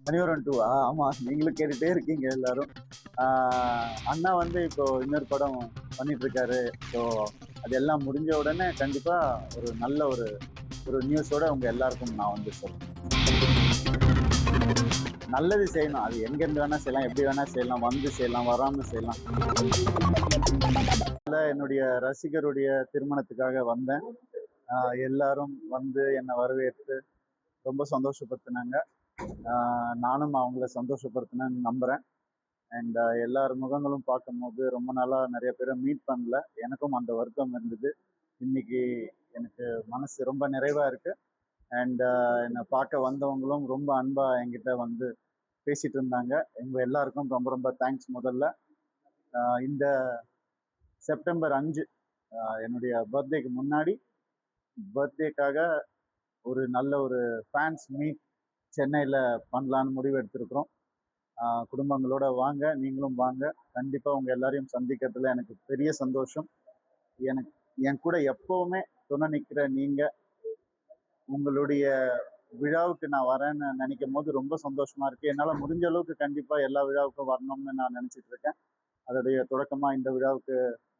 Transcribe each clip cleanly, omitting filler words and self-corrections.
Manivaran two ஆமா, நீங்களும் கேட்டுட்டே இருக்கீங்க எல்லாரும். அண்ணா வந்து இப்போ இன்னொரு படம் பண்ணிட்டு இருக்காரு. ஸோ அதெல்லாம் முடிஞ்ச உடனே கண்டிப்பா ஒரு நல்ல ஒரு ஒரு நியூஸோட உங்க எல்லாருக்கும் நான் வந்து சொல்றேன். நல்லது செய்யணும். அது எங்கேருந்து வேணா செய்யலாம், எப்படி வேணா செய்யலாம், வந்து செய்யலாம், வராம செய்யலாம். என்னுடைய ரசிகருடைய திருமணத்துக்காக வந்தேன். எல்லாரும் வந்து என்னை வரவேற்று ரொம்ப சந்தோஷப்படுத்தினாங்க. நானும் அவங்கள சந்தோஷப்படுத்தினேன்னு நம்புறேன். அண்ட் எல்லார் முகங்களும் பார்க்கும்போது ரொம்ப நாளா நிறைய பேரை மீட் பண்ணல. எனக்கும் அந்த வருத்தம் இருந்தது. இன்னைக்கு எனக்கு மனசு ரொம்ப நிறைவா இருக்கு. அண்ட் என்னை பார்க்க வந்தவங்களும் ரொம்ப அன்பா என்கிட்ட வந்து பேசிட்டு இருந்தாங்க. எங்க எல்லாருக்கும் ரொம்ப ரொம்ப தேங்க்ஸ். முதல்ல இந்த செப்டம்பர் 5 என்னுடைய பர்த்டேக்கு முன்னாடி பர்த்டேக்காக ஒரு நல்ல ஒரு ஃபேன்ஸ் மீட் சென்னையில் பண்ணலான்னு முடிவு எடுத்திருக்கிறோம். குடும்பங்களோட வாங்க, நீங்களும் வாங்க. கண்டிப்பாக உங்கள் எல்லாரையும் சந்திக்கிறதுல எனக்கு பெரிய சந்தோஷம். எனக்கு என் கூட எப்போவுமே துணை நிற்கிற நீங்கள், உங்களுடைய விழாவுக்கு நான் வரேன்னு நினைக்கும் போது ரொம்ப சந்தோஷமா இருக்கு. என்னால் முடிஞ்ச அளவுக்கு கண்டிப்பாக எல்லா விழாவுக்கும் வரணும்னு நான் நினச்சிட்டு இருக்கேன். அதோடைய தொடக்கமாக இந்த விழாவுக்கு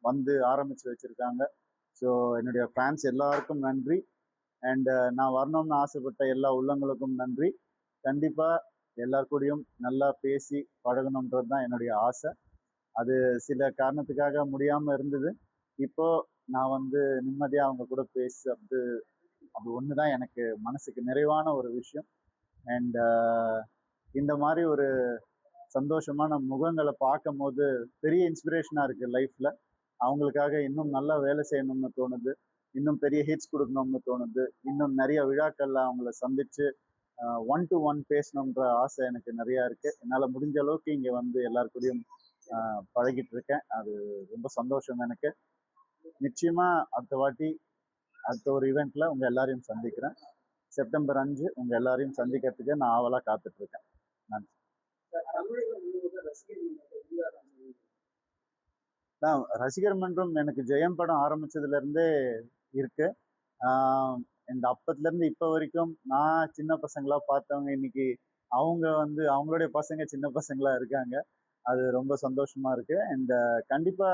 வந்து ஆரம்பித்து வச்சுருக்காங்க. ஸோ என்னுடைய ஃபேன்ஸ் எல்லாருக்கும் நன்றி. அண்ட் நான் வரணும்னு ஆசைப்பட்ட எல்லா உள்ளங்களுக்கும் நன்றி. கண்டிப்பாக எல்லார் கூடயும் நல்லா பேசி பழகணுன்றது தான் என்னுடைய ஆசை. அது சில காரணத்துக்காக முடியாமல் இருந்தது. இப்போ நான் வந்து நிம்மதியாக அவங்க கூட பேசுறது, அது ஒன்று தான் எனக்கு மனசுக்கு நிறைவான ஒரு விஷயம். அண்ட் இந்த மாதிரி ஒரு சந்தோஷமான முகங்களை பார்க்கும் போது பெரிய இன்ஸ்பிரேஷனாக இருக்குது லைஃப்பில். அவங்களுக்காக இன்னும் நல்லா வேலை செய்யணும்னு தோணுது. இன்னும் பெரிய ஹிட்ஸ் கொடுக்கணும்னு தோணுது. இன்னும் நிறைய விழாக்கள்ல அவங்கள சந்திச்சு 1-to-1 பேசணுன்ற ஆசை எனக்கு நிறையா இருக்கு. என்னால் முடிஞ்ச அளவுக்கு இங்கே வந்து எல்லார் கூடயும் பழகிட்டு இருக்கேன். அது ரொம்ப சந்தோஷம் எனக்கு. நிச்சயமா அடுத்த ஒரு ஈவெண்ட்ல உங்க எல்லாரையும் சந்திக்கிறேன். செப்டம்பர் 5 உங்க எல்லாரையும் சந்திக்கிறதுக்கு நான் ஆவலா காத்துட்டு இருக்கேன். நன்றி. ரசிகர் மன்றம் எனக்கு ஜெயம் படம் ஆரம்பிச்சதுல இருந்தே இருக்கு. இந்த அப்பத்துல இருந்து இப்ப வரைக்கும் நான் சின்ன பசங்களா பார்த்தவங்க இன்னைக்கு அவங்க வந்து அவங்களுடைய பசங்க சின்ன பசங்களா இருக்காங்க. அது ரொம்ப சந்தோஷமா இருக்கு. அண்ட் கண்டிப்பா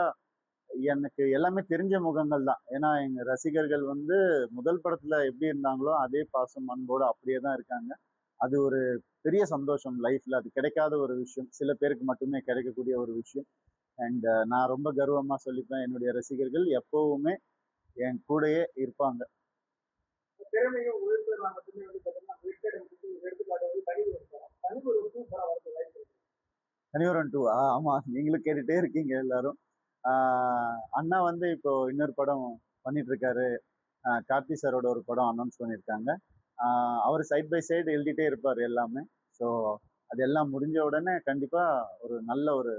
எனக்கு எல்லாமே தெரிஞ்ச முகங்கள் தான். ஏன்னா எங்க ரசிகர்கள் வந்து முதல் படத்துல எப்படி இருந்தாங்களோ அதே பாசம் அன்போடு அப்படியே தான் இருக்காங்க. அது ஒரு பெரிய சந்தோஷம் லைஃப்ல. அது கிடைக்காத ஒரு விஷயம். சில பேருக்கு மட்டுமே கிடைக்கக்கூடிய ஒரு விஷயம். அண்ட் நான் ரொம்ப கர்வமா சொல்லிப்பேன், என்னுடைய ரசிகர்கள் எப்பவுமே என் கூடயே இருப்பாங்க. திறமையும் உழைப்பு மட்டுமே வந்து பார்த்தீங்கன்னா எடுத்துக்காட்டு வந்து தனியொருவன் 2 ஆமா, நீங்களும் கேட்டுட்டே இருக்கீங்க எல்லாரும். அண்ணா வந்து இப்போ இன்னொரு படம் பண்ணிட்டு இருக்காரு. கார்த்தி சாரோட ஒரு படம் அனௌன்ஸ் பண்ணியிருக்காங்க. அவர் சைட் பை சைடு எழுதிட்டே இருப்பார் எல்லாமே. ஸோ அதெல்லாம் முடிஞ்ச உடனே கண்டிப்பா ஒரு நல்ல ஒரு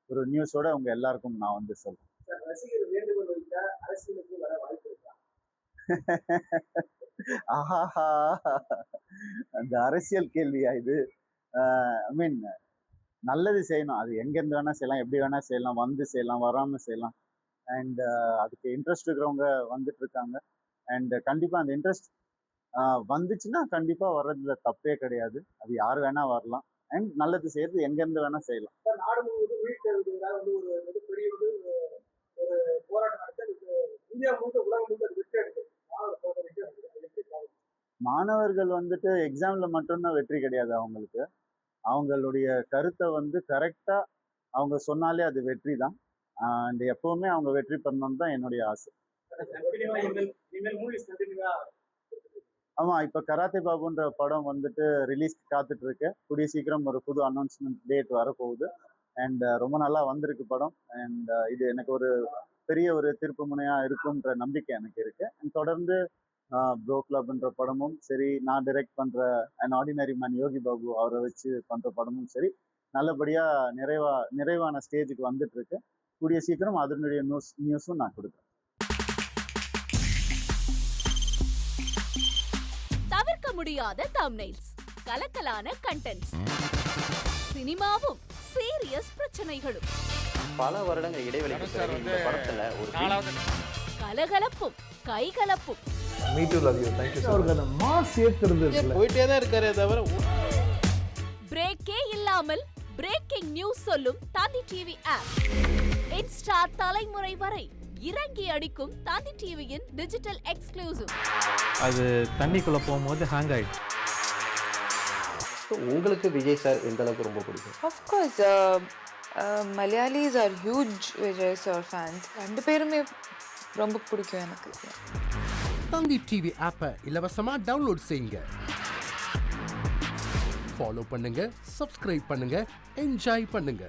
ஒரு நியூஸோட உங்க எல்லாருக்கும் நான் வந்து சொல்றேன். ரசிகர் வேண்டுகோள் வைத்தா அரசியலுக்கு வர வாய்ப்பு இருக்கா? ஆஹாஹா, அந்த அரசியல் கேள்வியா இது? ஐ மீன், நல்லது செய்யணும். அது எங்கேருந்து வேணா செய்யலாம், எப்படி வேணா செய்யலாம், வந்து செய்யலாம், வராம செய்யலாம். அண்ட் அதுக்கு இன்ட்ரெஸ்ட் இருக்கிறவங்க வந்துட்டு இருக்காங்க. அண்ட் கண்டிப்பா அந்த இன்ட்ரெஸ்ட் வந்துச்சுன்னா கண்டிப்பா வர்றதுல தப்பே கிடையாது. அது யார் வேணா வரலாம். அண்ட் நல்லது செய்யறது எங்கேருந்து வேணா செய்யலாம். நாடு முழுவதும் மீட்கிறதுக்காக வந்து ஒரு மிகப்பெரிய ஒரு போராட்டம் நடத்த இந்தியா முழுக்க உலகம் முழுக்க அது வெற்றி எடுக்குது. மாணவர்கள் வந்துட்டு எக்ஸாம்ல மட்டும்தான் வெற்றி கிடையாது அவங்களுக்கு. அவங்களுடைய கருத்தை வந்து கரெக்டா அவங்க சொன்னாலே அது வெற்றி தான். அண்ட் எப்பவுமே அவங்க வெற்றி பண்ணணும்னு தான் என்னுடைய ஆசை. ஆமா, இப்ப கராத்தே பாபுன்ற படம் வந்துட்டு ரிலீஸ்க்கு காத்துட்டு இருக்கு. கூடிய சீக்கிரம் ஒரு புது அனௌன்ஸ்மெண்ட் டேட் வரப்போகுது. அண்ட் ரொம்ப நல்லா வந்திருக்கு படம். அண்ட் இது எனக்கு ஒரு பெரிய ஒரு திருப்பு முனையா இருக்குன்ற நம்பிக்கை எனக்கு இருக்கு. அண்ட் தொடர்ந்து ப்ரோ கிளப்ன்ற படமும் சரி, நான் டைரக்ட் பண்ற an ordinary man Yogi Babu அவரை வச்சு பண்ற படமும் சரி, நல்லபடியா நிறைவான ஸ்டேஜுக்கு வந்துட்டு இருக்கு. கூடிய சீக்கிரம் அதனுடைய நியூஸும் நான் கொடுக்குறேன். தவிர்க்க முடியாத தம்ப்நெயில்ஸ், கலக்கலான கண்டென்ட்ஸ், சினிமாவும் சீரியஸ் பிரச்சனைகளும், பல வருடங்கள் இடைவெளிக்கு பிறகு இந்த படத்துல ஒரு கலகலப்பும் கைகலப்பும், Me too, love you. Thank you so much. அவருக்கு அந்த மாஸ் ஏத்துறது இருக்குல்ல, போயிட்டே தான் இருக்காரே தவிர பிரேக் பிரேக்கே இல்லாமல் பிரேக்கிங் நியூஸ் சொல்லும் தந்தி டிவி ஆப். இன்ஸ்டா தலைமுறை வரை இறங்கி அடிக்கும் தந்தி டிவியின் டிஜிட்டல் எக்ஸ்க்ளூசிவ். அது தண்ணிக்குள்ள போகும்போது ஹேங் ஆயிடுச்சு. உங்களுக்கு விஜய் சார் எந்த அளவுக்கு ரொம்ப பிடிக்கும்? Of course, Malayalis are huge Vijay sir fans. ரெண்டு பேருமே ரொம்ப பிடிக்கும் எனக்கு. தந்தி டிவி ஆப்பை இலவசமா டவுன்லோட் செய்யுங்க. ஃபாலோ பண்ணுங்க, சப்ஸ்கிரைப் பண்ணுங்க, என்ஜாய் பண்ணுங்க.